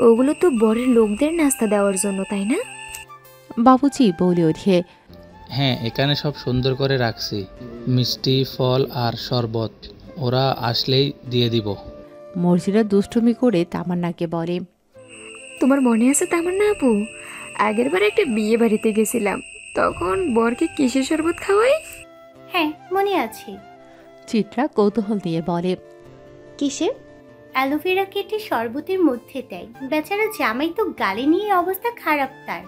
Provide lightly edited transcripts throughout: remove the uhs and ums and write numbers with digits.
ওগুলো তো বরের লোকদের নাস্তা দেওয়ার জন্য, তাই না? বাবুজি বলে ওঠে। হ্যাঁ, এখানে সব সুন্দর করে রাখছি, মিষ্টি, ফল আর শরবত। ওরা আসলেই দিয়ে দিব। মর্জিরা দুষ্টুমি করে তামান্নাকে বলে, তোমার মনে আছে তামান্না আপু, আগের বার একটা বিয়ে বাড়িতে গেছিলাম, তখন বরকে কিসের শরবত খাওয়াই? হ্যাঁ, মনে আছে। চিত্রা কৌতূহল নিয়ে বলে, কিসের? অ্যালোভেরা কেটে শরবতের মধ্যে দেয়। বেচারা জামাই তো গালে নিয়ে অবস্থা খারাপ তার।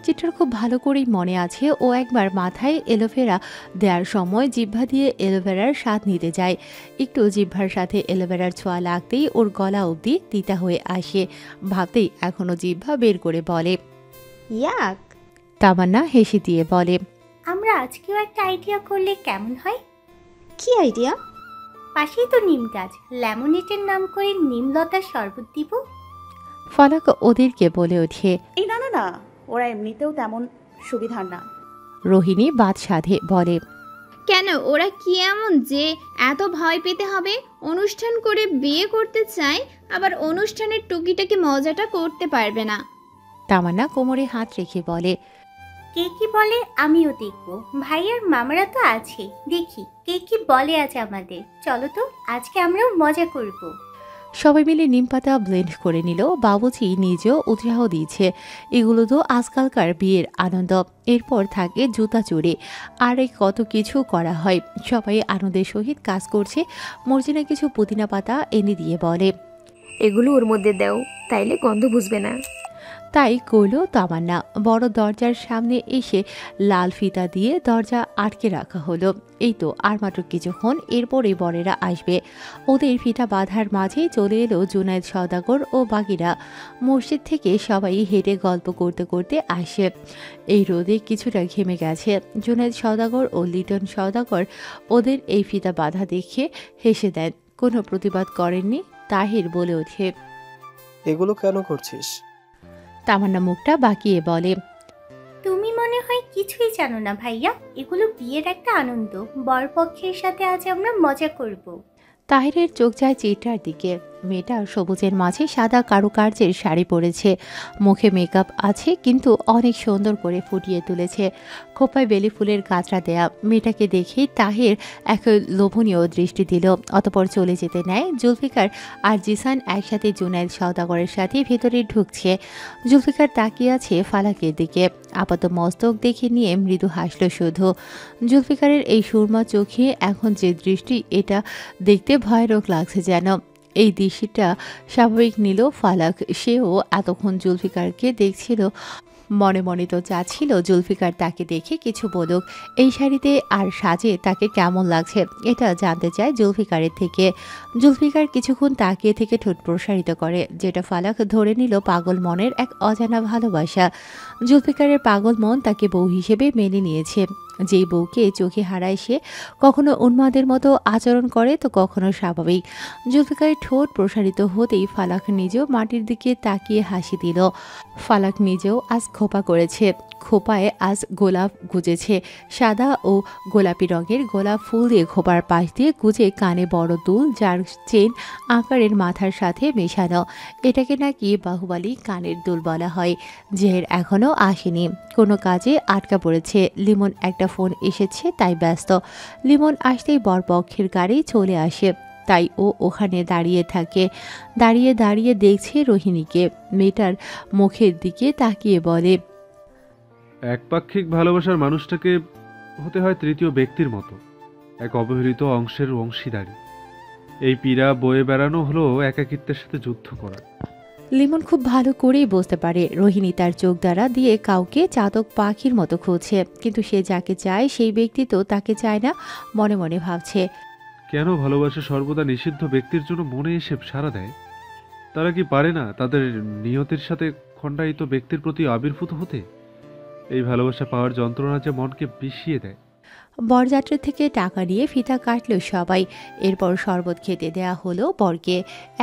চিত্রার খুব ভালো করেই মনে আছে, ও একবার মাথায় এলোভেরা দেওয়ার সময় জিহ্বা দিয়ে এলোভেরার স্বাদ নিতে যায়। একটু জিহ্বার সাথে এলোভেরার ছোঁয়া লাগতেই ওর গলা অবধি তিতা হয়ে আসে। ভাবতেই এখনো জিহ্বা বের করে বলে। ইয়াক। তামান্না হেসে দিয়ে বলে, আমরা আজকেও একটা আইডিয়া করলে কেমন হয়? কি আইডিয়া? পাশেই তো নিম গাছ, লেমনেটের নাম করে নিমলতার শরবত দিব। ফালাক ওদেরকে বলে ওঠে। এই না না না, ওরা এমনিতেও তেমন সুবিধার না। রোহিণী বাদ সাধে বলে, কেন, ওরা কি এমন যে এত ভয় পেতে হবে? অনুষ্ঠান করে বিয়ে করতে চায়, আবার অনুষ্ঠানের টুকিটাকি মজাটা করতে পারবে না। তামান্না কোমরে হাত রেখে বলে, কে কি বলে আমিও দেখব। ভাইয়ার মামারা তো আছে, দেখি কে কি বলে আজ আমাদের। চলো তো, আজকে আমরাও মজা করব। সবাই মিলে নিমপাতা ব্লেন্ড করে নিল। বাবুজি নিজেও উৎসাহ দিয়েছে, এগুলো তো আজকালকার বিয়ের আনন্দ। এরপর থাকে জুতা চুরি, আর কত কিছু করা হয়। সবাই আনন্দের সহিত কাজ করছে। মর্জিনা কিছু পুদিনা পাতা এনে দিয়ে বলে, এগুলো ওর মধ্যে দাও, তাইলে গন্ধ বুঝবে না। তাই কইল তামান্না। বড় দরজার সামনে এসে লাল ফিতা দিয়ে দরজা আটকে রাখা হলো। এই তো আর মাত্র কিছুক্ষণ, এরপরে বরেরা আসবে। ওদের ফিতা বাঁধার মাঝে চলে এলো জুনায়েদ সওদাগর ও বাকিরা। মসজিদ থেকে সবাই হেঁটে গল্প করতে করতে আসে। এই রোদে কিছুটা ঘেমে গেছে। জুনায়েদ সওদাগর ও লিটন সওদাগর ওদের এই ফিতা বাঁধা দেখে হেসে দেন। কোনো প্রতিবাদ করেননি। তাহির বলে ওঠে, এগুলো কেন করছিস? তামান্না মুখটা বাঁকিয়ে বলে, তুমি মনে হয় কিছুই জানো না ভাইয়া, এগুলো বিয়ের একটা আনন্দ। বরপক্ষের সাথে আজ আমরা মজা করব। তাহিরের চোখ যায় চিত্রার দিকে। মেয়েটা সবুজের মাঝে সাদা কারুকার্যের শাড়ি পরেছে, মুখে মেকআপ আছে, কিন্তু অনেক সুন্দর করে ফুটিয়ে তুলেছে। খোপায় বেলি ফুলের গাছরা দেয়া। মেয়েটাকে দেখেই তাহির এক লোভনীয় দৃষ্টি দিল, অতপর চলে যেতে নেয়। জুলফিকার আর জিসান একসাথে জুনায়েদ সওদাগরের সাথে ভেতরে ঢুকছে। জুলফিকার তাকিয়ে আছে ফালাকের দিকে, আপাত মস্তক দেখে নিয়ে মৃদু হাসল শুধু। জুলফিকারের এই সুরমা চোখে এখন যে দৃষ্টি, এটা দেখতে ভয়ানক লাগছে যেন। এই দৃশ্যটা স্বাভাবিক নিল ফালাক। সেও এতক্ষণ জুলফিকারকে দেখছিল, মনে মনে তো চাচ্ছিল জুলফিকার তাকে দেখে কিছু বলুক। এই শাড়িতে আর সাজে তাকে কেমন লাগছে এটা জানতে চায় জুলফিকারের থেকে। জুলফিকার কিছুক্ষণ তাকিয়ে থেকে ঠোঁট প্রসারিত করে, যেটা ফালাক ধরে নিল পাগল মনের এক অজানা ভালোবাসা। জুলফিকারের পাগল মন তাকে বউ হিসেবে মেনে নিয়েছে। যেই বউকে চোখে হারায় সে কখনো উন্মাদের মতো আচরণ করে, তো কখনো স্বাভাবিক। জুলফিকারের ঠোঁট প্রসারিত হতেই ফালাক নিজেও মাটির দিকে তাকিয়ে হাসি দিল। ফালাক নিজেও আজ খোপা করেছে। খোপায় আজ গোলাপ গুজেছে, সাদা ও গোলাপি রঙের গোলাপ ফুল দিয়ে খোপার পাশ দিয়ে গুজে কানে বড় দুল, যার চেন আকারের মাথার সাথে মেশানো। এটাকে নাকি বাহুবালী কানের দুল বলা হয়। জেহের এখনও আসেনি, কোনো কাজে আটকা পড়েছে। লিমন একটা ফোন এসেছে, তাই ব্যস্ত। লিমন আসতেই বরপক্ষের গাড়ি চলে আসে, তাই ও ওখানে দাঁড়িয়ে থাকে। দাঁড়িয়ে দাঁড়িয়ে দেখছে রোহিণীকে। মেয়েটার মুখের দিকে তাকিয়ে বলে, একপাক্ষিক ভালোবাসার মানুষটাকে হতে হয় তৃতীয় ব্যক্তির মতো, এক অবহেলিত অংশের অংশীদারি। এই পীড়া বয়ে বেড়ানো হলো একাকিত্বের সাথে যুদ্ধ করা। লিমন খুব ভালো করেই বুঝতে পারে রোহিণী তার চোখ দ্বারা দিয়ে কাউকে চাতক পাখির মতো খুঁজছে, কিন্তু সে যাকে চায় সেই ব্যক্তি তো তাকে চায় না। মনে মনে ভাবছে, কেন ভালোবাসা সর্বদা নিষিদ্ধ ব্যক্তির জন্য মনে এসে সাড়া দেয়? তারা কি পারে না তাদের নিয়তির সাথে খণ্ডায়িত ব্যক্তির প্রতি আবির্ভূত হতে? এই ভালোবাসা পাওয়ার যন্ত্রণা যে মনকে বিষিয়ে দেয়। বরযাত্রী থেকে টাকা নিয়ে ফিতা কাটল সবাই। এরপর শরবত খেতে দেয়া হলো বরকে।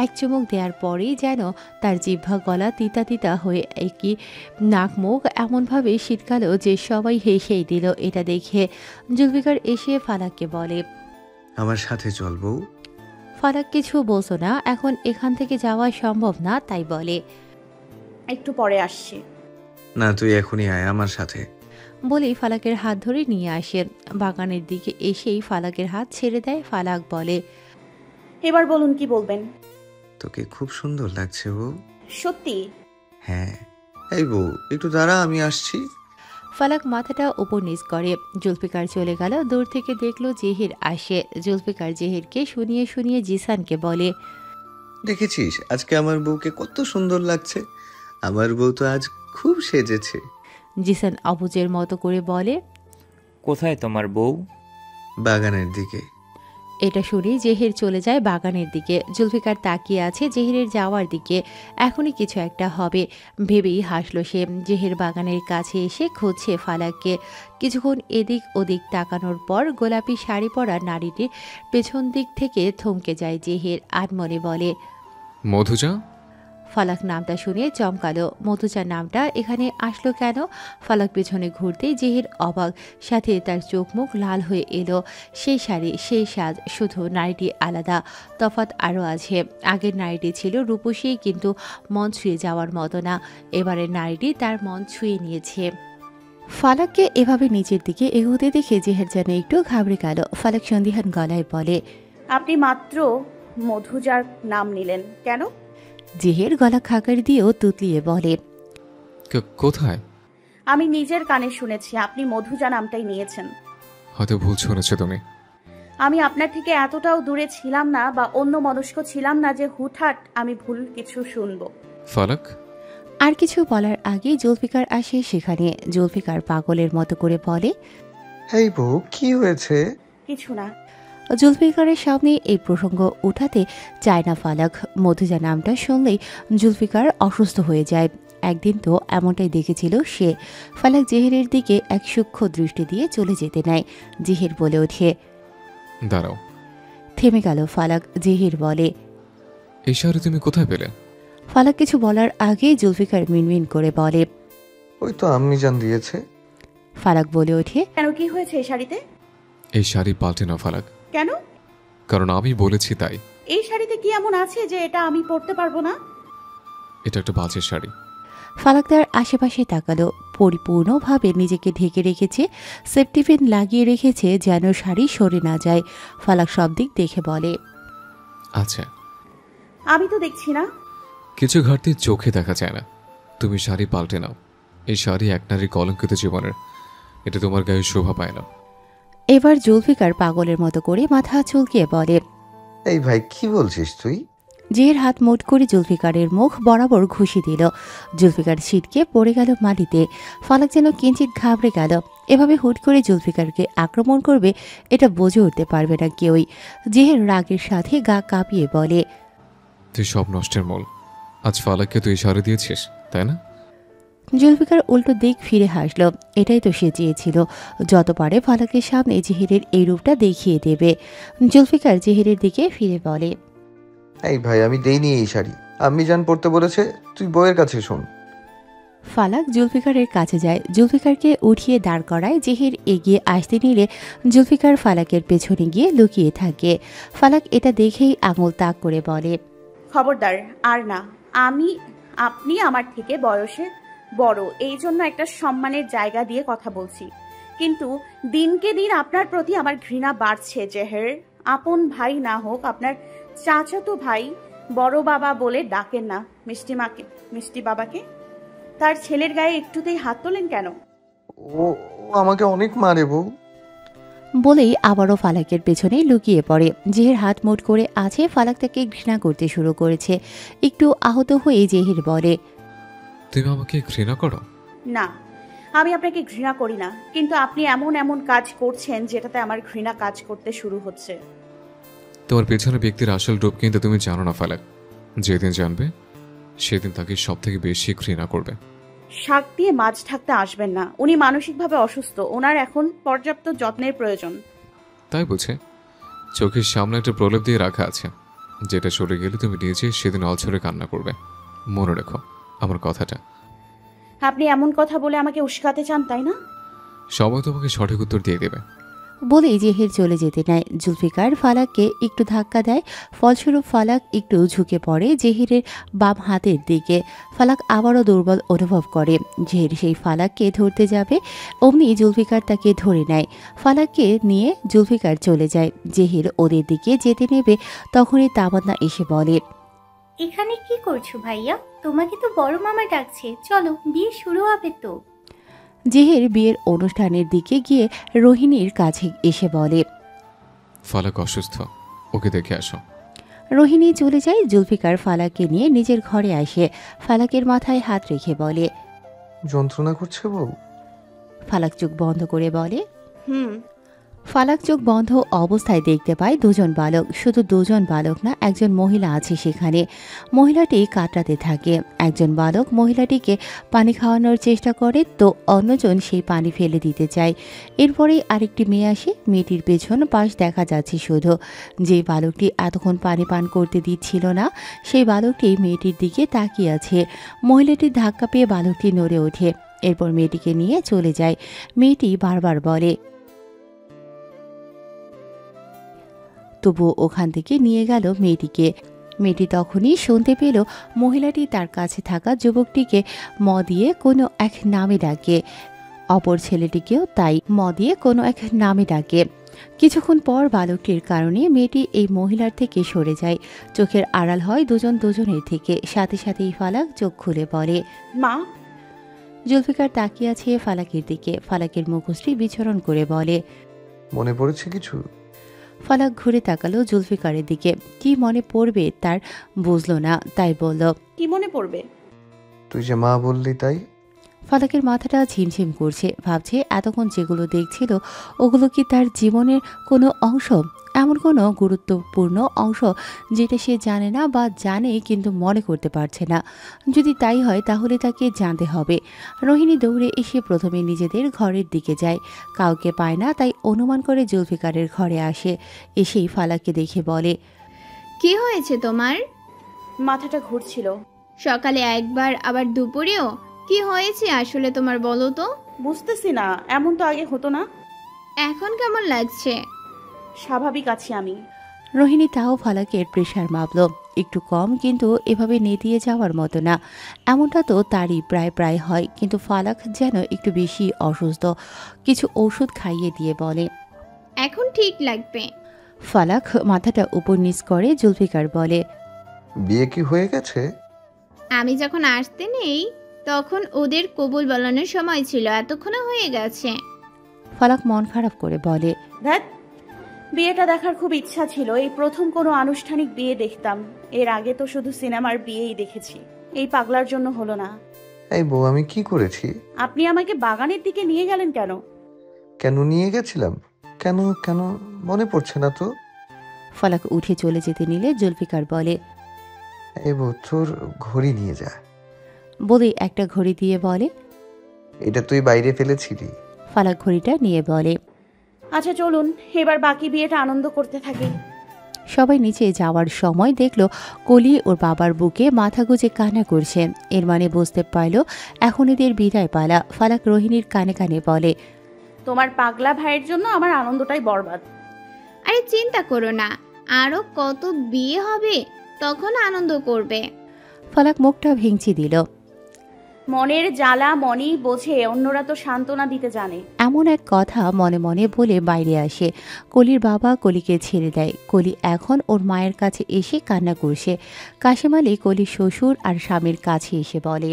এক চুমুক দেওয়ার পরেই যেন তার জিহ্বা গলা তিতা তিতা হয়ে একই নাক মুখ এমনভাবে শীতকাল যে সবাই হেসেই দিল এটা দেখে। জুলফিকার এসে ফালাককে বলে, আমার সাথে চল বউ। ফালাক কিছু বলতো না, এখন এখান থেকে যাওয়া সম্ভব না, তাই বলে একটু পরে আসছি। না, তুই এখনই আয় আমার সাথে। বলেই ফালাকের হাত ধরে নিয়ে আসে। বাগানের দিকে এসেই ফালাকের হাত ছেড়ে দেয়। ফালাক বলে, এবার বলুন কি বলবেন। তোকে খুব সুন্দর লাগছে বউ। সত্যি? হ্যাঁ। এই বউ, একটু দাঁড়া, আমি আসছি। ফালাক মাথাটা উপর নিচ করে। জুলফিকার চলে গেল। দূর থেকে দেখলো জেহির আসে। জুলফিকার জেহিরকে শুনিয়ে শুনিয়ে জিসানকে বলে, দেখেছিস আজকে আমার বউকে কত সুন্দর লাগছে? আমার বউ তো আজ খুব সেজেছে। জিসান অবুজের মতো করে বলে, কোথায় তোমার বউ? বাগানের দিকে। এটা শুনে জেহির চলে যায় বাগানের দিকে। জুলফিকার তাকিয়ে আছে জেহিরের যাওয়ার দিকে। এখনই কিছু একটা হবে ভেবেই হাসলো সে। জেহির বাগানের কাছে এসে খুঁজছে ফালাককে। কিছুক্ষণ এদিক ওদিক তাকানোর পর গোলাপি শাড়ি পরা নারীটির পেছন দিক থেকে থমকে যায় জেহির। আনমনে বলে, মধুজা। ফালাক নামটা শুনে চমকালো। মধুজা নামটা এখানে আসলো কেন? ফালাক পেছনে ঘুরতেই জেহির অবাক, সাথে তার চোখ মুখ লাল হয়ে এলো। সেই শাড়ি, সেই সাজ, শুধু নারীটি আলাদা। তফাৎ আরও আছে। আগের নারীটি ছিল রূপসী, কিন্তু মন ছুঁয়ে যাওয়ার মতো না। এবারের নারীটি তার মন ছুঁয়ে নিয়েছে। ফালাককে এভাবে নিচের দিকে এগোতে দেখে জেহের যেন একটু ঘাবড়ে গেল। ফালাক সন্দিহান গলায় বলে, আপনি মাত্র মধুজার নাম নিলেন কেন? জেহের গলা খাকার দিয়েও তুতলিয়ে বলে, কোথায়? আমি নিজের কানে শুনেছি আপনি মধুজা নামটাই নিয়েছেন। হয়তো ভুল শুনেছো তুমি। আমি আপনার থেকে এতটাও দূরে ছিলাম না বা অন্য মনস্ক ছিলাম না যে হুটহাট আমি ভুল কিছু শুনবো। ফালাক। আর কিছু বলার আগে জুলফিকার আসে সেখানে। জুলফিকার পাগলের মতো করে বলে, এই বউ, কি হয়েছে? কিছু না। জুলফিকারের সামনে এই প্রসঙ্গ উঠাতে চায় না ফালাক। মধুজা নামটা শুনলেই জুলফিকার অসুস্থ হয়ে যায়। একদিন তো এমনটাই দেখেছিল সে। ফালাক জেহেরের দিকে এক সূক্ষ্ম দৃষ্টি দিয়ে চলে যেতে নেয়। জেহের বলে ওঠে, দাঁড়াও। থেমে গেল ফালাক। জেহের বলে, এই শাড়ি তুমি কোথায় পেলে? ফালাক কিছু বলার আগেই জুলফিকার মিনমিন করে বলে, ওই তো আম্মি জান দিয়েছে। ফালাক বলে ওঠে, কেন, কি হয়েছে এই শাড়িতে? এই শাড়ি পাল্টে না ফালাক। কেন? কারণ আমি বলেছি তাই। এই শাড়িতে কি এমন আছে যে এটা আমি পরতে পারবো না? এটা একটা বাজে শাড়ি। ফালাক তার আশেপাশে তাকালো। পরিপূর্ণভাবে নিজেকে ঢেকে রেখেছে, সেফটি পিন লাগিয়ে রেখেছে যেন শাড়ি সরে না যায়। ফালাক সব দিক দেখে বলে, আচ্ছা। আমি তো দেখছি না। কিছু ঘাটতি চোখে দেখা যায় না। তুমি শাড়ি পাল্টে নাও। এই শাড়ি এক নারীর কলঙ্কিত জীবনের। এটা তোমার গায়ে শোভা পায় না। এবার জুলফিকার পাগলের মতো করে মাথা চুলকিয়ে বলে, এই ভাই, কি বলছিস তুই? জেহের হাত মোট করে জুলফিকারের মুখ বরাবর ঘুষি দিল। জুলফিকার ছিটকে পড়ে গেল মাটিতে। ফালাক যেন কিঞ্চিত ঘাবড়ে গেল। এভাবে হুট করে জুলফিকারকে আক্রমণ করবে এটা বুঝে উঠতে পারবে না কেউই। জেহের রাগের সাথে গা কাঁপিয়ে বলে, তুই সব নষ্টের মূল। আজ ফালাককে তুই শাড়ি দিয়েছিস, তাই না? জুলফিকার উল্টো দিক ফিরে হাসল। এটাই তো সে চেয়েছিল, যত পারে ফালাকের সামনে জেহেরের এই রূপটা দেখিয়ে দেবে। জুলফিকার জেহেরের দিকে ফিরে বলে, এই ভাই, আমি দেইনি এই শাড়ি। আম্মি জান পড়তে বলেছে, তুই বউয়ের কাছে শোন। ফালাক জুলফিকারের কাছে যায়। জুলফিকারকে উঠিয়ে দাঁড় করায়। জেহের এগিয়ে আসতে নিলে জুলফিকার ফালাকের পেছনে গিয়ে লুকিয়ে থাকে। ফালাক এটা দেখেই আঙুল তাক করে বলে, খবরদার, আর না। আপনি আমার থেকে বয়সে বড়, এই জন্য একটা সম্মানের জায়গা দিয়ে কথা বলছি। কিন্তু দিনকে দিন আপনার প্রতি আমার ঘৃণা বাড়ছে জেহের। আপন ভাই না হোক, আপনার চাচাতো ভাই বড় বাবা বলে ডাকেন না মিষ্টি বাবাকে। তার ছেলের গায়ে একটুতেই হাত তোলেন কেন? ও আমাকে অনেক মারে বউ। বলেই আবারও ফালাকের পেছনে লুকিয়ে পড়ে। জেহের হাত মুঠ করে আছে। ফালাক তাকে ঘৃণা করতে শুরু করেছে। একটু আহত হয়ে জেহের বলে, তুমি আমাকে ঘৃণা করো? না, আমি আপনাকে ঘৃণা করি না, কিন্তু আপনি এমন এমন কাজ করছেন যেটাতে আমার ঘৃণা কাজ করতে শুরু হচ্ছে। তোমার পেছনে ব্যক্তির আসল রূপ কিন্তু তুমি জানো না ফালাক। যেদিন জানবে সেদিন তাকে সব থেকে বেশি ঘৃণা করবে। শাক দিয়ে মাছ ঢাকতে আসবেন না। উনি মানসিকভাবে অসুস্থ, ওনার এখন পর্যাপ্ত যত্নের প্রয়োজন। তাই বুঝে? চোখের সামনে একটা প্রলেপ দিয়ে রাখা আছে, যেটা সরে গেলে তুমি নিজে সেদিন অলছরে কান্না করবে। মনে রেখো আমার কথাটা। আপনি এমন কথা বলে আমাকে উস্কাতে চান, তাই না? সময় তোমাকে সঠিক উত্তর দিয়ে দেবে। বলেই জেহের চলে যেতে নেয়। জুলফিকার ফালাককে একটু ধাক্কা দেয়, ফলস্বরূপ ফালাক একটু ঝুঁকে পড়ে জেহেরের বাম হাতের দিকে। ফালাক আবারও দুর্বল অনুভব করে। জেহের সেই ফালাককে ধরতে যাবে, অমনি জুলফিকার তাকে ধরে নেয়। ফালাককে নিয়ে জুলফিকার চলে যায়। জেহের ওদের দিকে যেতে নেবে, তখনই তামান্না এসে বলে, এখানে কি করছো ভাইয়া? তোমাকে তো বড় মামা ডাকছে, চলো বিয়ে শুরু হবে তো। জেহের বিয়ের অনুষ্ঠানের দিকে গিয়ে রোহিণীর কাছে এসে বলে, ফালাক অসুস্থ, ওকে দেখে আসো। রোহিণী চলে যায়। জুলফিকার ফালাককে নিয়ে নিজের ঘরে আসে। ফালাকের মাথায় হাত রেখে বলে, যন্ত্রণা করছে বউ? ফালাক চোখ বন্ধ করে বলে। হুম। ফালাক চোখ বন্ধ অবস্থায় দেখতে পায় দুজন বালক। শুধু দুজন বালক না, একজন মহিলা আছে সেখানে। মহিলাটি কাতরাতে থাকে। একজন বালক মহিলাটিকে পানি খাওয়ানোর চেষ্টা করে, তো অন্যজন সেই পানি ফেলে দিতে চায়। এরপরেই আরেকটি মেয়ে আসে। মেয়েটির পেছন পাশ দেখা যাচ্ছে শুধু। যে বালকটি এতক্ষণ পানি পান করতে দিচ্ছিল না, সেই বালকটি মেয়েটির দিকে তাকিয়ে আছে। মহিলাটির ধাক্কা পেয়ে বালকটি নড়ে ওঠে। এরপর মেয়েটিকে নিয়ে চলে যায়। মেয়েটি বারবার বলে, তবুও ওখান থেকে নিয়ে গেল মেয়েটিকে। মেয়েটি তখনই শুনতে পেল মহিলাটি তার কাছে থাকা যুবকটিকে ম দিয়ে কোনো এক নামে ডাকে। অপর ছেলেটিকেও তাই ম দিয়ে কোনো এক নামে ডাকে। কিছুক্ষণ পর বালকটির কারণে মেয়েটি এই মহিলার থেকে সরে যায়। চোখের আড়াল হয় দুজন দুজনের থেকে। সাথে সাথেই ফালাক চোখ খুলে বলে, মা। জুলফিকার তাকিয়ে আছে ফালাকের দিকে। ফালাকের মুখশ্রী বিচরণ করে বলে, মনে পড়েছে কিছু? ফালাক ঘুরে তাকালো জুলফিকারের দিকে। কি মনে পড়বে তার বুঝলো না, তাই বলল, কি মনে পড়বে? তুই যে মা বললি তাই। ফালাকের মাথাটা ঝিমঝিম করছে। ভাবছে এতক্ষণ যেগুলো দেখছিল ওগুলো কি তার জীবনের কোনো অংশ, এমন কোনো গুরুত্বপূর্ণ অংশ যেটা সে জানে না বা জানে কিন্তু মনে করতে পারছে না। যদি তাই হয় তাহলে তাকে জানতে হবে। রোহিণী দৌড়ে এসে প্রথমে নিজেদের ঘরের দিকে যায়। কাউকে পায় না, তাই অনুমান করে জুলফিকারের ঘরে আসে। এসেই ফালাককে দেখে বলে, কি হয়েছে তোমার? মাথাটা ঘুরছিল। সকালে একবার, আবার দুপুরেও। কি হয়েছে আসলে তোমার, বলো তো? বুঝতেছি না, এমন তো আগে হতো না। এখন কেমন লাগছে? স্বাভাবিক আছি আমি। রোহিণী তাও ফালাকের প্রেশার মাপল। একটু কম, কিন্তু এভাবে নেতিয়ে যাওয়ার মতো না। এমনটা তো তারই প্রায় প্রায় হয়, কিন্তু ফালাক যেন একটু বেশি অসুস্থ। কিছু ওষুধ খাইয়ে দিয়ে বলে, এখন ঠিক লাগবে। ফালাক মাথাটা উপর নিচ করে। জুলফিকার বলে, বিয়ে কি হয়ে গেছে? আমি যখন আসতে নেই তখন ওদের কবুল বলানোর সময় ছিল, এতক্ষণে হয়ে গেছে। ফালাক মন খারাপ করে বলে, ধ্যাৎ, বিয়েটা দেখার খুব ইচ্ছা ছিল। এই প্রথম কোনো আনুষ্ঠানিক বিয়ে দেখতাম। এর আগে তো শুধু সিনেমার বিয়েই দেখেছি। এই পাগলার জন্য হলো না। এই বউ, আমি কি করেছি? আপনি আমাকে বাগানের দিকে নিয়ে গেলেন কেন? কেন নিয়ে গেছিলাম? কেন কেন মনে পড়ছে না তো। ফালাক উঠে চলে যেতে নিলে জুলফিকার বলে, এই বউ, তোর ঘড়ি নিয়ে যা। বলে একটা ঘড়ি দিয়ে বলে, এটা তুই বাইরে ফেলেছিলি। ফালাক ঘড়িটা নিয়ে বলে, আচ্ছা চলুন এবার বাকি বিয়েটা আনন্দ করতে থাকি। সবাই নিচে যাওয়ার সময় দেখলো কলি ওর বাবার বুকে মাথা গুজে কান্না করছে। এর মানে বুঝতে পারল এখন এদের বিদায় পালা। ফালাক রোহিণীর কানে কানে বলে, তোমার পাগলা ভাইয়ের জন্য আমার আনন্দটাই বরবাদ। আরে চিন্তা করো না, আরো কত বিয়ে হবে, তখন আনন্দ করবে। ফালাক মুখটা ভেঙচি দিল। মনের জ্বালা মনেই বোঝে, অন্যরা তো সান্ত্বনা দিতে জানে। এমন এক কথা মনে মনে বলে বাইরে আসে। কলির বাবা কলিকে ছেড়ে দেয়। কলি এখন ওর মায়ের কাছে এসে কান্না করছে। কাশেম আলী কলির শ্বশুর আর স্বামীর কাছে এসে বলে,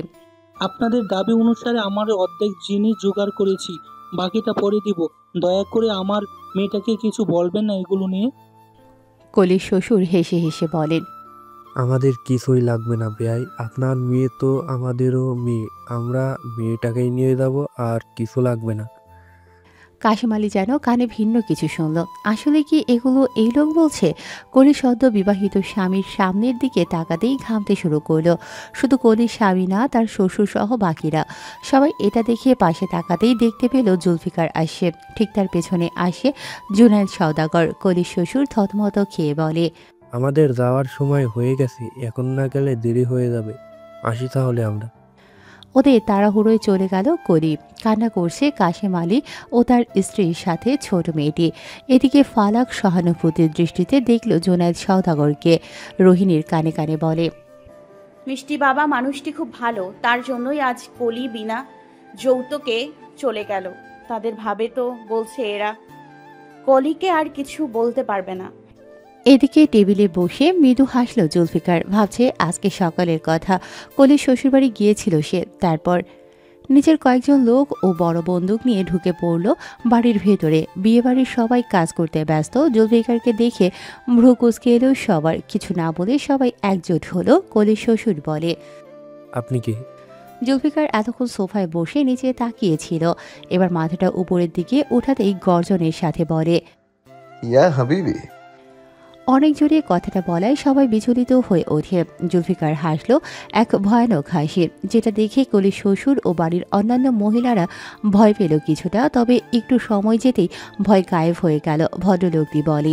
আপনাদের দাবি অনুসারে আমার অর্ধেক জিনিস জোগাড় করেছি, বাকিটা পরে দিব। দয়া করে আমার মেয়েটাকে কিছু বলবেন না এগুলো নিয়ে। কলির শ্বশুর হেসে হেসে বলেন, আমাদের কিছুই লাগবে না বেয়াই, আপনার মেয়ে তো আমাদেরও মেয়ে, আমরা মেয়েটাকেই নিয়ে যাব, আর কিছু লাগবে না। কাশেম আলী যেন কানে ভিন্ন কিছু শুনল। আসলে কি এগুলো এই লোক বলছে? কলি সদ্য বিবাহিত স্বামীর সামনের দিকে তাকাতেই ঘামতে শুরু করলো। শুধু কলির স্বামী না, তার শ্বশুর সহ বাকিরা সবাই এটা দেখে পাশে তাকাতেই দেখতে পেল জুলফিকার আসছে। ঠিক তার পেছনে আসে জুনায়েদ সওদাগর। কলির শ্বশুর থতমত খেয়ে বলে, আমাদের যাওয়ার সময় হয়ে গেছে, এখন না গেলে দেরি হয়ে যাবে, আসি তাহলে আমরা। ওদের তাড়াহুড়োয় চলে গেল কলি। কান্না করছে কাশেম আলী ও তার স্ত্রীর সাথে ছোট মেয়েটি। এদিকে ফালাক সহানুভূতির দৃষ্টিতে দেখল জোনায়েদ সওদাগরকে। রোহিণীর কানে কানে বলে, মিষ্টি বাবা মানুষটি খুব ভালো, তার জন্যই আজ কলি বিনা যৌতুকে চলে গেল। তাদের ভাবে তো বলছে এরা কলিকে আর কিছু বলতে পারবে না। এদিকে টেবিলে বসে মৃদু হাসল জুলফিকার। ভাবছে আজকে সকালের কথা। কলির শ্বশুরবাড়ি গিয়েছিল সে, তারপর নিজের কয়েকজন লোক ও বড় বন্দুক নিয়ে ঢুকে পড়ল বাড়ির ভেতরে। বিয়েবাড়ির সবাই কাজ করতে ব্যস্ত। জুলফিকারকে দেখে ভ্রু কুঁচকে এলো সবার। কিছু না বলে সবাই একজোট হলো। কলির শ্বশুর বলে, আপনি কি? জুলফিকার এতক্ষণ সোফায় বসে নিচে তাকিয়েছিল, এবার মাথাটা উপরের দিকে উঠাতেই গর্জনের সাথে বলে, ইয়া হাবিবি। অনেক জোরে কথাটা বলায় সবাই বিচলিত হয়ে ওঠে। জুলফিকার হাসল এক ভয়ানক হাসি, যেটা দেখে কলির শ্বশুর ও বাড়ির অন্যান্য মহিলারা ভয় পেল কিছুটা। তবে একটু সময় যেতেই ভয় গায়েব হয়ে গেল। ভদ্রলোকটি বলে,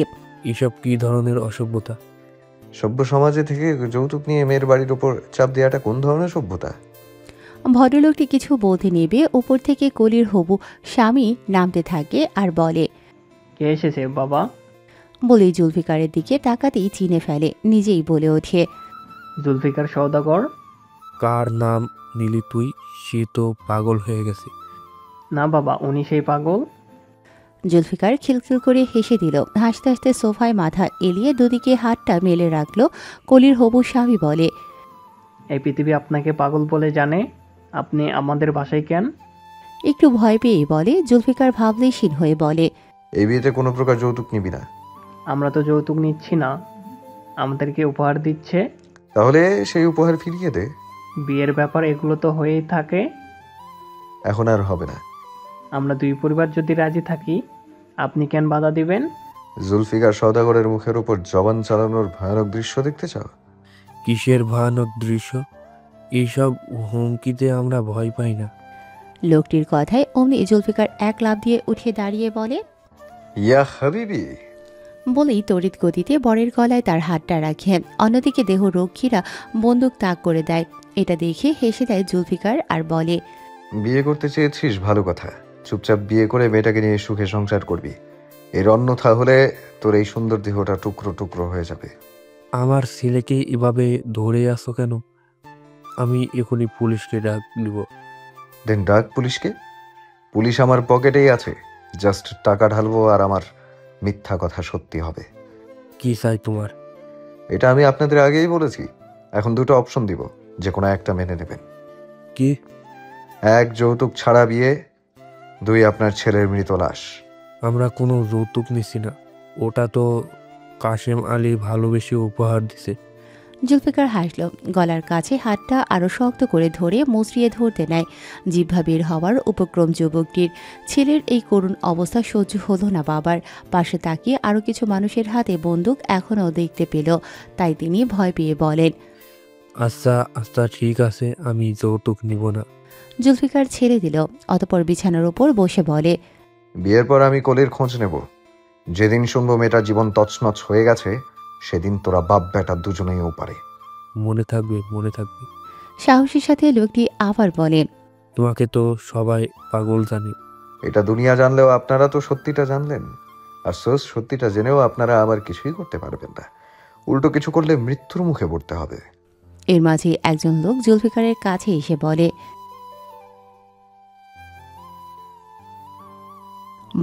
এসব কি ধরনের অসভ্যতা? সভ্য সমাজে থেকে যৌতুক নিয়ে মেয়ের বাড়ির উপর চাপ দেওয়াটা কোন ধরনের সভ্যতা? ভদ্রলোকটি কিছু বলতে নেবে উপর থেকে কলির হবু স্বামী নামতে থাকে আর বলে, কে এসেছে বাবা? বলেই জুলফিকারের দিকে তাকাতেই চিনে ফেলে। নিজেই বলে ওঠে, জুলফিকার সওদাগর। কার নাম নিলি তুই? সে তো পাগল হয়ে গেছে। না বাবা, উনি সেই পাগল। জুলফিকার খিলখিল করে হেসে দিল। হাসতে হাসতে সোফায় মাথা এলিয়ে দুদিকে হাতটা মেলে রাখলো। কলির হবু স্বামী বলে, এই পৃথিবী আপনাকে পাগল বলে জানে। আপনি আমাদের বাসায় কেন? একটু ভয় পেয়েই বলে। জুলফিকার ভাবলেশীন হয়ে বলে, এই বিয়েতে কোনো প্রকার যৌতুক নিবি না। আমরা তো যৌতুক নিচ্ছি না, আমাদেরকে উপহার দিচ্ছে। তাহলে সেই উপহার ফিরিয়ে দে। বিয়ের ব্যাপার এগুলো তো হয়েই থাকে। এখন আর হবে না। আমরা দুই পরিবার যদি রাজি থাকি, আপনি কেন বাধা দিবেন? জুলফিকার সওদাগরের মুখের উপর জবান চালানোর ভয়ানক দৃশ্য দেখতে চাও? কিসের ভয়ানক দৃশ্য? এইসব হুমকিতে আমরা ভয় পাই না। লোকটির কথায় অমনি জুলফিকার এক লাফ দিয়ে উঠে দাঁড়িয়ে বলে, ইয়া হাবিবি। বলেই তড়িৎ গতিতে বরের গলায় তার হাতটা রাখে। অন্যদিকে দেহরক্ষীরা বন্দুক তাক করে দেয়। এটা দেখে হেসে দেয় জুলফিকার আর বলে, বিয়ে করতে চেয়েছিস ভালো কথা, চুপচাপ বিয়ে করে মেয়েটাকে নিয়ে সুখে সংসার করবি। এর অন্যথা হলে তোর এই সুন্দর দেহটা টুকরো টুকরো হয়ে যাবে। আমার ছেলেকে এভাবে ধরে আসো কেন? আমি এখনই পুলিশকে ডাক দিব। দেন ডাক পুলিশকে। পুলিশ আমার পকেটেই আছে, জাস্ট টাকা ঢালবো আর আমার মিথ্যা কথা সত্যি হবে। কি চাই তোমার? এটা আমি আপনাদের আগেই বলেছি। এখন দুটো অপশন দিব, যে কোনো একটা মেনে নেবেন। কি? এক, যৌতুক ছাড়া বিয়ে। দুই, আপনার ছেলের মৃত লাশ। আমরা কোনো যৌতুক নিছি না। ওটা তো কাশেম আলী ভালোবেসে উপহার দিছে। জুলফিকার হাসল। গলার কাছে হাতটা আরো শক্ত করে ধরে মুচড়িয়ে ধরতে নেয়। জিহ্বা বের হওয়ার উপক্রম যুবকটির। ছেলের এই করুণ অবস্থা সহ্য হলো না বাবার। পাশে তাকিয়ে আরো কিছু মানুষের হাতে বন্দুক এখনও দেখতে পেল। তাই তিনি ভয় পেয়ে বলেন, আচ্ছা আচ্ছা ঠিক আছে, আমি যৌতুক নিব না। জুলফিকার ছেড়ে দিল। অতপর বিছানার উপর বসে বলে, বিয়ের পর আমি কলির খোঁজ নেব। যেদিন শুনবো মেয়েটার জীবন তছনছ হয়ে গেছে, সেদিন তোরা বাপ বেটা দুজনেই পারে। মনে থাকবে, মনে থাকবে। সাহসের সাথে লোকটি আবার বলে, তোমাকে তো সবাই পাগল জানে। এটা দুনিয়া জানলেও আপনারা তো সত্যিটা জানলেন। আফসোস, সত্যিটা জেনেও আপনারা আবার কিছুই করতে পারবেন না। উল্টো কিছু করলে মৃত্যুর মুখে পড়তে হবে। এর মাঝে একজন লোক জুলফিকারের কাছে এসে বলে,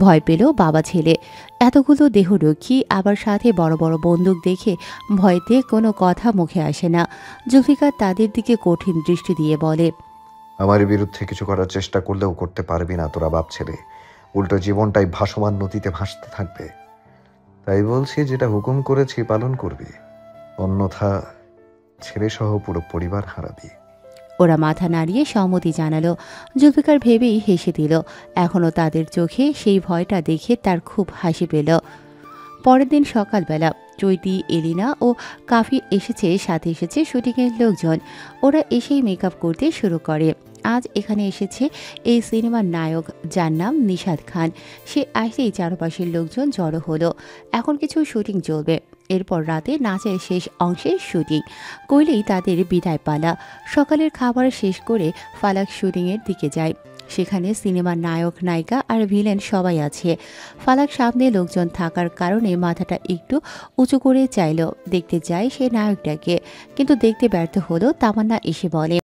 ভয় পেল বাবা ছেলে। এতগুলো দেহরক্ষী আবার সাথে বড় বড় বন্দুক দেখে ভয়তে কোনো কথা মুখে আসে না। জুলফিকার তাদের দিকে কঠিন দৃষ্টি দিয়ে বলে, আমার বিরুদ্ধে কিছু করার চেষ্টা করলেও করতে পারবি না তোরা বাপ ছেলে। উল্টো জীবনটাই ভাসমান নদীতে ভাসতে থাকবে। তাই বলছি, যেটা হুকুম করেছি পালন করবি, অন্যথা ছেলে সহ পুরো পরিবার হারাবি। ওরা মাথা নাড়িয়ে সম্মতি জানালো। জুলফিকার ভেবেই হেসে দিল। এখনও তাদের চোখে সেই ভয়টা দেখে তার খুব হাসি পেল। পরের দিন সকালবেলা চৈতি, এলিনা ও কাফি এসেছে, সাথে এসেছে শুটিংয়ের লোকজন। ওরা এসেই মেকআপ করতে শুরু করে। আজ এখানে এসেছে এই সিনেমার নায়ক, যার নাম নিশাদ খান। সে আসলেই চারপাশের লোকজন জড়ো হলো। এখন কিছু শুটিং চলবে। এরপর রাতে নাচের শেষ অংশের শুটিং করলেই তাদের বিদায় পালা। সকালের খাবার শেষ করে ফালাক শুটিংয়ের দিকে যায়। সেখানে সিনেমার নায়ক নায়িকা আর ভিলেন সবাই আছে। ফালাক সামনে লোকজন থাকার কারণে মাথাটা একটু উঁচু করে চাইল দেখতে যায় সে নায়কটাকে, কিন্তু দেখতে ব্যর্থ হলো। তামান্না এসে বলে,